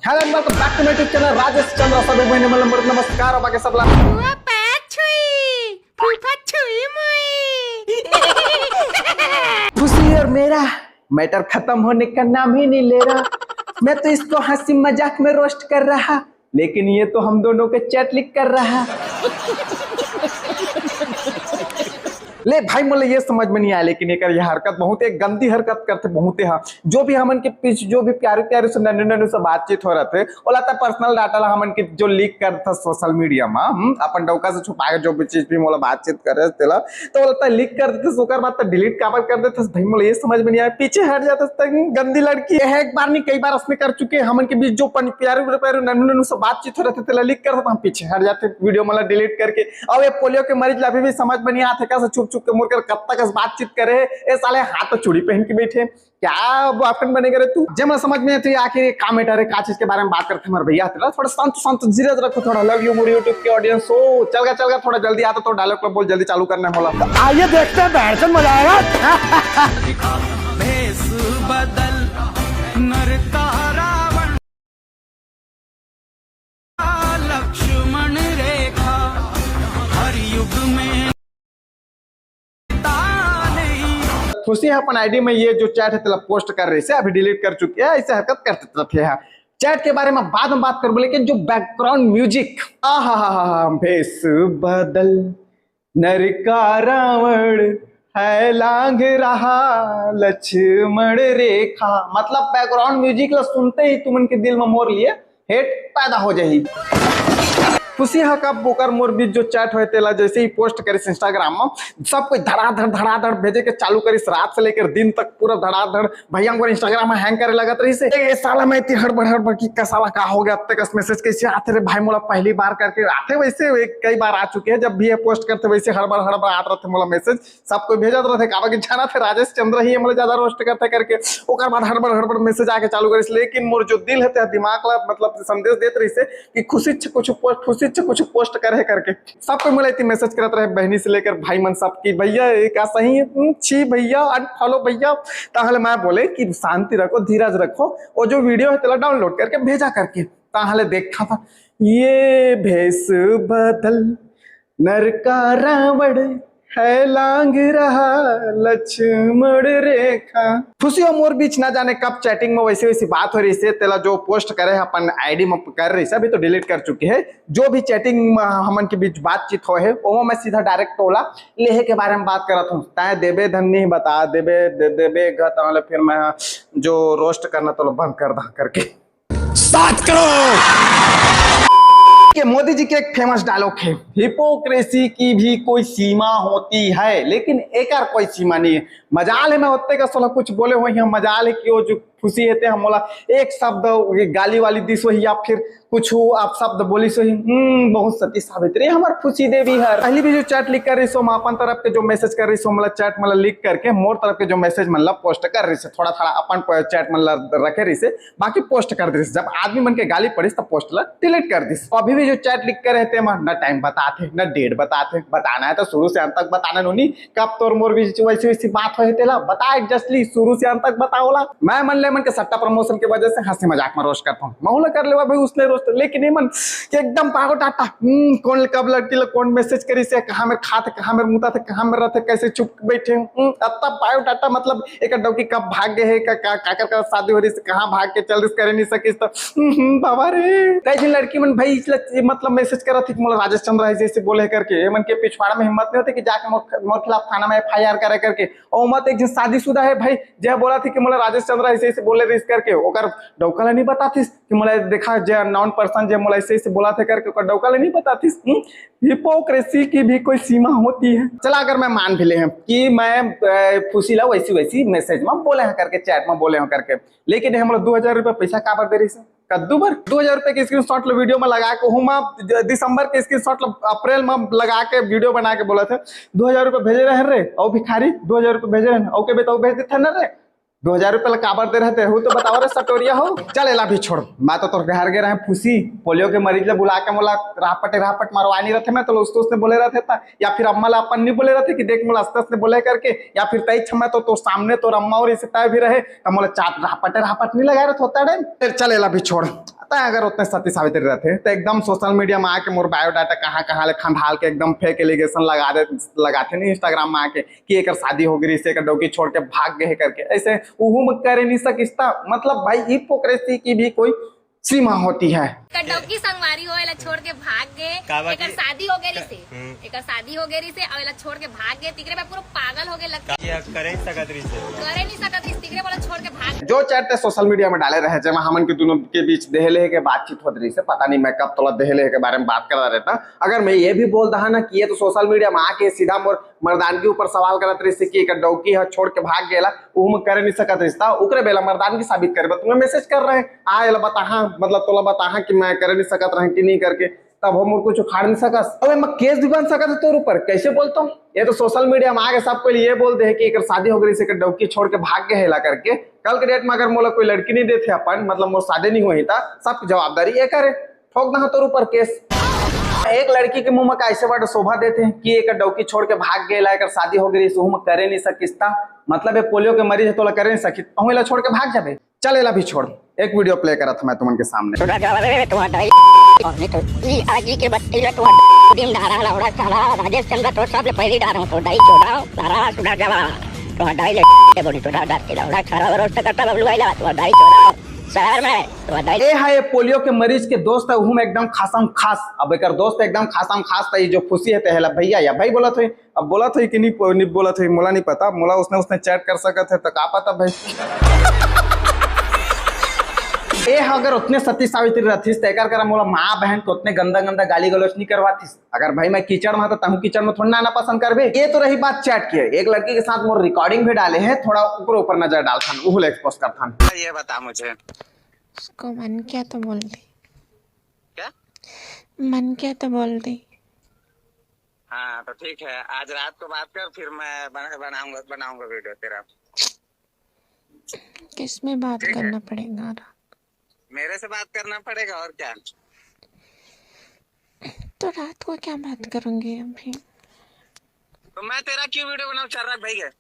Hello and welcome back to my YouTube channel Rajesh Chandra सदु महीने मतलब नमस्कार और बाकी सब ला खुशी और मेरा मैटर खत्म होने का नाम ही नहीं ले रहा। मैं तो इसको हंसी मजाक में रोस्ट कर रहा, लेकिन ये तो हम दोनों के चैट लिख कर रहा। ले भाई मुझे ये समझ में नहीं आया, लेकिन ये हरकत बहुत एक गंदी हरकत करते बहुत है। जो भी हमन के पीछे जो भी प्यारे प्यारे से नन्हे नन्हे से बातचीत हो रहे थे वो लगता है पर्सनल डाटा ला हमन के जो लीक कर था सोशल मीडिया में अपन डौका से छुपा के जो भी चीज भी मोला बातचीत कर रहे थे तो वो लगता है लीक कर देते सोकर बात तो डिलीट काबर कर देते भाई। मुझे ये समझ में नहीं आया, पीछे हट जाता गंदी लड़की है। एक बार नहीं कई बार उसने कर चुके हमन के बीच जो प्यारे प्यारे नन्हे नन्हे से बातचीत हो रहे थे लीक कर देते हम पीछे हट जाते वीडियो मतलब डिलीट करके। अब ये पोलियो के मरीज अभी भी समझ में नहीं आते कैसे छुप छुप के मुड़कर कब तक बातचीत करे। ए साले हाथ तो चूड़ी पहन के बैठे क्या बॉयफ्रेंड बने करे तू। जब मैं समझ में आती आखिर का मैटर है का चीज के बारे में बात करते हमारे भैया थोड़ा शांत शांत धीरज रखो थोड़ा। लव यू मोर यूट्यूब के ऑडियंस हो चल गया थोड़ा जल्दी आता तो डायलॉग बोल जल्दी चालू करना होला। आइए देखते हैं बैठ मजा आएगा। भेस बदल नरता रावण लक्ष्मण रेखा हर युग में खुशी है अपन आईडी में ये जो चैट है तेला पोस्ट कर रही से अभी डिलीट कर चुकी है। ऐसे हरकत करते थे है। चैट के बारे में बाद में बात कर, लेकिन जो बैकग्राउंड म्यूजिक भेस बदल नर का रावण है लांग रहा लक्ष्मण रेखा, मतलब बैकग्राउंड म्यूजिक ला सुनते ही तुम उनके दिल में मोर लिए हेट पैदा हो जाएगी। खुशी है का बोकर मोर बीच जो चैट हुए तेला जैसे ही पोस्ट करिस इंस्टाग्राम में सब कोई धड़ाधड़ भेजे के चालू करिस रात से लेकर दिन तक पूरा धड़ाधड़ भैया को इंस्टाग्राम में हैंग करे लगत रही से। ए साला मैं इतनी हड़बड़ की का साला का हो गया अब तक मैसेज कैसे आते रे भाई मोला पहली बार करके आते वैसे कई बार आ चुके हैं। जब भी ये पोस्ट करते वैसे हड़बड़ आते रहे मोला मैसेज सबको भेजत रहे काबा की जाना थे राजेश चंद्र ही मोला ज्यादा रोस्ट करते करके ओकर बाद हड़बड़ मैसेज आके चालू करिस। लेकिन मोर जो दिल है दिमाग ला मतलब संदेश देत रही से कि खुशी कुछ पोस्ट करे करके सबको मिला इतनी मैसेज करते रहे बहनी से लेकर भाई मन सब की भैया एक सही है छी भैया अनफॉलो भैया। ताहले मैं बोले कि शांति रखो धीरज रखो और जो वीडियो है तेला डाउनलोड करके भेजा करके ताहले देखा था ये भेस बदल नर का रावण है लांग रहा लक्ष्मण रेखा। खुशी और मोर बीच ना जाने कब चैटिंग में वैसी बात हो रही से तेला जो पोस्ट करे अपन आईडी में कर रही से अभी तो डिलीट कर चुकी है। जो भी चैटिंग हमन के बीच बातचीत हो है वो मैं सीधा डायरेक्ट टोला लेहे के बारे में बात करत हूँ। ताए देबे धन्नी बता देबे फिर मैं जो रोस्ट करना तो बंद कर दा करके स्टार्ट करो। कि मोदी जी के एक फेमस डायलॉग है हिपोक्रेसी की भी कोई सीमा होती है लेकिन एक कोई सीमा नहीं है। मजाल है मैं होते का सोलह कुछ बोले हुए हैं मजाल है कि वो जो खुशी है हम बोला एक शब्द गाली वाली दिस वही या फिर कुछ आप शब्द बोली सो ही बहुत सती सावित्री हमार खुशी देवी है। पहली भी जो चैट लिख कर रही सो अपन तरफ के जो मैसेज कर रही सो मतलब चैट मतलब लिख करके मोर तरफ के जो मैसेज मतलब पोस्ट कर रही से थोड़ा अपन चैट मतलब रखे रही से बाकी पोस्ट कर दी। जब आदमी मन के गाली पड़ी तब पोस्ट ला डिलीट कर दी। अभी भी जो चैट लिख कर रहते न टाइम बताते न डेट बताते, बताना है तो शुरू से अंत तक बताना नहीं कब तोर मोर भी वैसी बात हो तेला बता एग्जैक्टली शुरू से अंत तक बताओला। मैं मन ले मन के सट्टा प्रमोशन की वजह से हंसी मजाक में रोस्ट करता हूँ महुला कर ले भाई उसने रोस्ट लेकिन मन कि एकदम पागो टाटा कौन कब लड़की लोग कौन मैसेज करी से कहाँ में खाते कहाँ में मुता थे कहाँ में रहते कैसे चुप बैठे अत्ता पायो टाटा मतलब एक डौकी कब भाग गए है काकर का शादी हो रही से कहाँ भाग के चल रही करे नहीं सकिस तो बाबा रे कई दिन लड़की मन भाई मतलब मैसेज करा थी मोला राजेश चंद्र है जैसे बोले करके मन के पिछवाड़ा में हिम्मत नहीं होती कि जाके मोर खिलाफ थाना में FIR करे करके और मत एक दिन शादीशुदा है भाई जय बोला थी कि मोला राजेश चंद्र ऐसे बोले रही करके ओकर डौका नहीं बताती कि मोला देखा जे नॉन पर्सन जे मोला ऐसे बोला थे करके ओकर डौका नहीं बताती। हिपोक्रेसी की भी कोई सीमा होती है। चला अगर मैं मान भी ले हैं कि मैं खुशी ला वैसी मैसेज में बोले हैं करके चैट में बोले हैं करके लेकिन हम 2000 रुपये पैसा काबर दे रही से कद्दू भर 2000 रुपये के स्क्रीनशॉट वीडियो में लगा के हूँ दिसंबर के स्क्रीनशॉट अप्रैल में लगा के वीडियो बना के बोला थे 2000 रुपये भेजे रहे रे और भिखारी 2000 रुपये भेजे रहे ओके बेटा भेज देते न रे 2000 रुपये काबर दे रहते हो तो बताओ रे सटोरिया हो। चल एला भी छोड़ मैं तो घर गए रहे फूसी पोलियो के मरीज ले बुला के मोला रापट मारवा नहीं रहे मैं तो उसने बोले रहे था या फिर अम्मा ला अपन नहीं बोले रहे कि देख मोला अस्ते बोले करके या फिर तई छमा तो सामने तो अम्मा और इसे भी रहे तो मोला चाप रापट नहीं लगा रहे होता चल एला भी छोड़ तय अगर उतने सती सावित्री रहते तो एकदम सोशल मीडिया में आके मोर बायोडाटा कहाँ कहाँ ले खंडाल के एकदम फेक एलिगेशन लगाते नहीं इंस्टाग्राम में आके कि एक शादी हो गई से एक डोगी छोड़ के भाग गए करके, ऐसे उहू में करे नहीं सकिस्ता। मतलब भाई हिपोक्रेसी की भी कोई सीमा होती है। डौकी संगवारी हो एला छोड़ के भाग गए, एकर शादी हो गई से, एकर शादी हो गई से और एला छोड़ के भाग गए। तिकरे में पूरा पागल हो गए लगता है, करे नहीं सकत इस तिकरे वाला छोड़ के भाग। जो चैट सोशल मीडिया में डाले रहे जब हमन के दोनों के बीच देहले के बातचीत होती रही से, पता नहीं मैं कब तोला देहले के बारे में बात कर रहा रहता। अगर मैं ये भी बोल रहा ना कि ये तो सोशल मीडिया में आके सीधा मोर मर्दानगी ऊपर सवाल करत रही से कि एक डौकी है छोड़ के भाग गेला, ऊ में करे नहीं सकत रिश्ता, ओकरे बेला मर्दानगी साबित करे तुम्हें मैसेज कर रहे आ एला बता, मतलब तोला बता कि मैं करे नहीं सकत रहे कि नहीं करके, तब हम कुछ उखाड़ नहीं सकस। अबे मैं केस भी बन सकत है तोर ऊपर, कैसे बोलता हूँ? ये तो सोशल मीडिया में आगे सबको ये बोल दे कि एक शादी हो गई से डौकी छोड़ के भाग गए हेला करके। कल के डेट में अगर मोला कोई लड़की नहीं देते अपन, मतलब मोर शादी नहीं हुई था, सब जवाबदारी ये करे, ठोक ना तोर ऊपर केस। एक लड़की के मुंह में कैसे बड़ा शोभा देते हैं कि एक डौकी छोड़ के भाग गए ला, शादी हो गई से करे नहीं सकिस्ता। मतलब ये पोलियो के मरीज है तो करे नहीं सकी, तो छोड़ के भाग जाबे। चल एला भी छोड़, एक वीडियो प्ले करा था मैं तुमन के सामने। राजेश चंद्र तो सब पहली डार हूं तो डाई छोड़ा सारा सुधा जवा तो डाई ले बोली तो डार के डाउड़ा खरा रोज तक करता बबलू आइला तो डाई छोड़ा शहर में तो डाई। ए है पोलियो के मरीज के दोस्त है, उहू में एकदम खासम खास। अब एकर दोस्त एकदम खासम खास था, ये जो खुशी है तेहला भैया या भाई बोला थे। अब बोला था कि नहीं बोला था, मोला नहीं पता, मोला उसने चैट कर सकत है तो का पता भाई। ए अगर उतने सती सावित्री रहतीस तो एकर करा मोला माँ बहन को उतने गंदा गंदा गाली गलौच नहीं करवातीस। अगर भाई मैं कीचड़ में था तहु कीचड़ में थोड़ा ना पसंद करबे। ये तो रही बात चैट की है। एक लड़की के साथ मोर रिकॉर्डिंग भी डाले हैं, थोड़ा ऊपर नजर डालथन, वो एक्सपोज करथन। ये बता मुझे, उसको मन क्या तो बोल दी, क्या मन क्या तो बोल दी। हाँ तो ठीक है, आज रात को बात कर, फिर मैं बनाऊंगा वीडियो तेरा। किस में बात करना पड़ेगा? मेरे से बात करना पड़ेगा और क्या। तो रात को क्या बात करूंगी अभी? तो मैं तेरा क्यों वीडियो बनाऊं? चल रहा भाई है।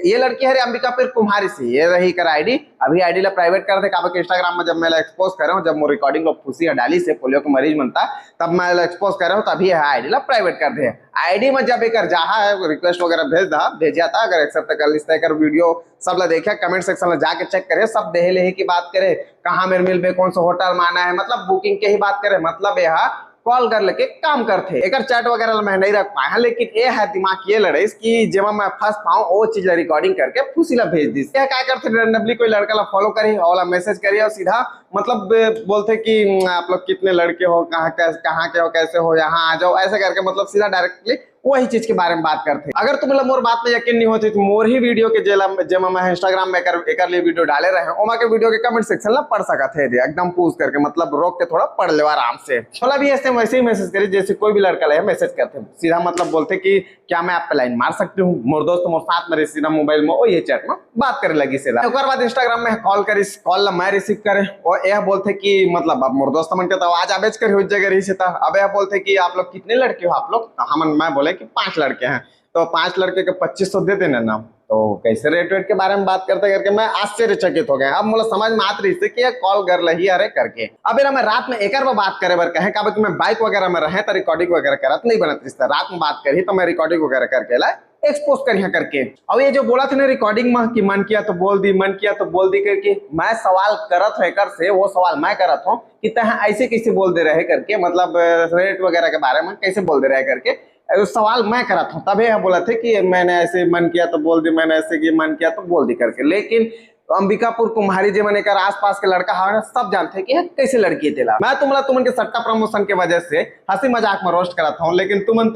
ये लड़की है अंबिकापुर कुम्हारी से, ये रही कर आईडी। अभी आईडी ला प्राइवेट कर दे काबे के इंस्टाग्राम में जब मैं एक्सपोज कर रहा हूँ, जब मैं रिकॉर्डिंग को खुशी डाली से पोलियो के मरीज बनता तब मैं एक्सपोज कर रहा हूँ, तभी है आईडी ला प्राइवेट कर दे। आईडी में जब एक जहाँ है रिक्वेस्ट वगैरह भेजा था, अगर एक्सेप्ट कर लिस्ता है वीडियो सब ला देखा, कमेंट सेक्शन में जाके चेक करे, सब देहले ही की बात करे, कहाँ मेरे मिलबे, कौन सा होटल माना है, मतलब बुकिंग के ही बात करे। मतलब यह कॉल कर लेके काम करते, एक चैट वगैरह मैं नहीं रख पाया, लेकिन ये है दिमाग ये लड़े कि जब मैं फंस पाऊँ वो चीज रिकॉर्डिंग करके फूसी ला भेज दी। क्या करते रैंडमली कोई लड़का ला फॉलो करी और मैसेज करिए और सीधा मतलब बोलते कि आप लोग कितने लड़के हो, कहाँ के हो, कैसे हो, यहाँ आ जाओ, ऐसे करके मतलब सीधा डायरेक्टली वही चीज के बारे में बात करते। अगर तुम्हें मोर बात में यकीन नहीं होती तो मोर ही वीडियो के जेमा मैं इंस्टाग्राम में एक लिए वीडियो डाले रहे, ओमा के वीडियो के कमेंट सेक्शन ला पढ़ सकत है, एकदम पूछ करके, मतलब रोक के थोड़ा पढ़ ले आराम से। थोड़ा भी ऐसे वैसे ही मैसेज करी जैसे कोई भी लड़का ले मैसेज करते, सीधा मतलब बोलते कि क्या मैं आप पे लाइन मार सकती हूँ, मोर दोस्त मोर साथ में सीधा मोबाइल में ये चैट में बात करे लगी सीधा। एक बाद इंस्टाग्राम में कॉल करी, कॉल ला मैं रिसीव करे और यह बोलते कि मतलब अब मोर दोस्त मन के तो आवाज आवेज कर जगह रही से। अब यह बोलते कि आप लोग कितने लड़के हो आप लोग, हम मैं बोले कि 5 लड़के हैं, तो 5 लड़के के 2500 दे देना ना। तो कैसे रेट वेट के बारे में बात करते करके मैं आश्चर्यचकित हो गया। अब मुझे समझ में आत रही से कि कॉल कर लही अरे करके। अब मैं रात में एक बात करे बर कहे का मैं बाइक वगैरह में रहे तो रिकॉर्डिंग वगैरह करत नहीं बनत रिश्ता, रात में बात करी तो मैं रिकॉर्डिंग वगैरह करके ला एक्सपोज करिए करके। अब ये जो बोला था ना रिकॉर्डिंग में कि मन किया तो बोल दी, मन किया तो बोल दी करके, मैं सवाल करत है कर से, वो सवाल मैं करत हूँ कि तह ऐसे कैसे बोल दे रहे करके, मतलब रेट वगैरह के बारे में कैसे बोल दे रहे करके सवाल मैं करा था। तभी हम बोला थे कि मैंने ऐसे मन किया तो बोल दी, मैंने ऐसे की मन किया तो बोल दी करके। लेकिन अंबिकापुर कुम्हारी जी मैंने कर आसपास के लड़का है सब जानते हैं कि कैसे लड़की थी। मैं तुमन के सट्टा प्रमोशन के वजह से हंसी मजाक में रोस्ट करा था, लेकिन तुम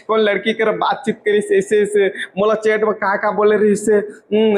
कौन लड़की कर बातचीत करी से मोला चैट में कहा बोले रही से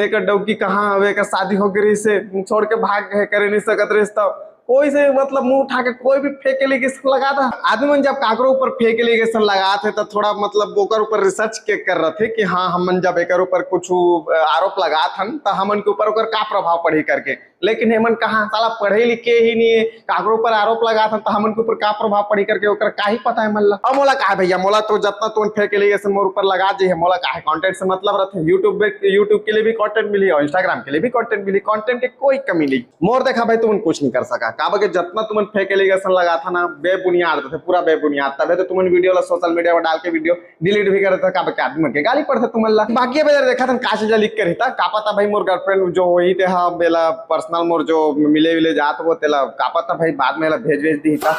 एक डौकी कहाँ हवे का शादी हो गई से छोड़ के भाग गए, करे नहीं सकत रिश्ता कोई से, मतलब मुंह उठा के कोई भी फेक एलिगेशन लगा था। आदमी मन जब काकरो ऊपर फेक एलिगेशन लगा थे तो थोड़ा मतलब ओकर ऊपर रिसर्च के कर रहे थे कि हाँ हमन जब एक ऊपर कुछ आरोप लगा था तो हमन के ऊपर का प्रभाव पड़ी करके। लेकिन हेमन कहाँ साला पढ़े लिखे ही नहीं है, काकरो पर आरोप लगा था तो हमन के ऊपर का प्रभाव पड़ी करके ओकर का ही पता है मल्ला। अब मोला कहा भैया मोला तो जितना तुम फेक एलिगेशन मोर ऊपर लगा दी है, मोला कहा कंटेंट से मतलब रहते। यूट्यूब के लिए भी कंटेंट मिली और इंस्टाग्राम के लिए भी कंटेंट मिली, कंटेंट की कोई कमी नहीं। मोर देखा भाई तुम कुछ नहीं कर सका का बगे जितना तुम फेक एलिगेशन लगा था ना बेबुनियाद थे, पूरा बेबुनियाद। तब तो तुम वीडियो सोशल मीडिया में डाल के वीडियो डिलीट भी करे थे, का बगे आदमी के गाली पड़ते तुम अल्लाह। बाकी बेजार देखा था का चीज लिख कर का पता भाई मोर गर्लफ्रेंड जो वही थे हाँ बेला पर्सनल मोर जो मिले जात वो तेला का पता भाई बाद में भेज दी था,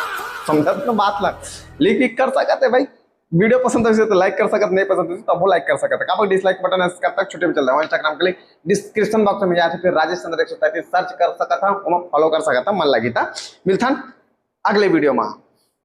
समझत ना बात ला लिख कर सकते भाई। वीडियो पसंद है तो लाइक कर सकते, नहीं पसंद है तो वो लाइक कर सकते। का डिसलाइक बटन है कब तक छुट्टी में चल रहा है। इंस्टाग्राम के लिए डिस्क्रिप्शन बॉक्स में जाते फिर राजेश चंद्र 133 सर्च कर सकता था, फॉलो कर सकता मन लगी था। मिलता अगले वीडियो में।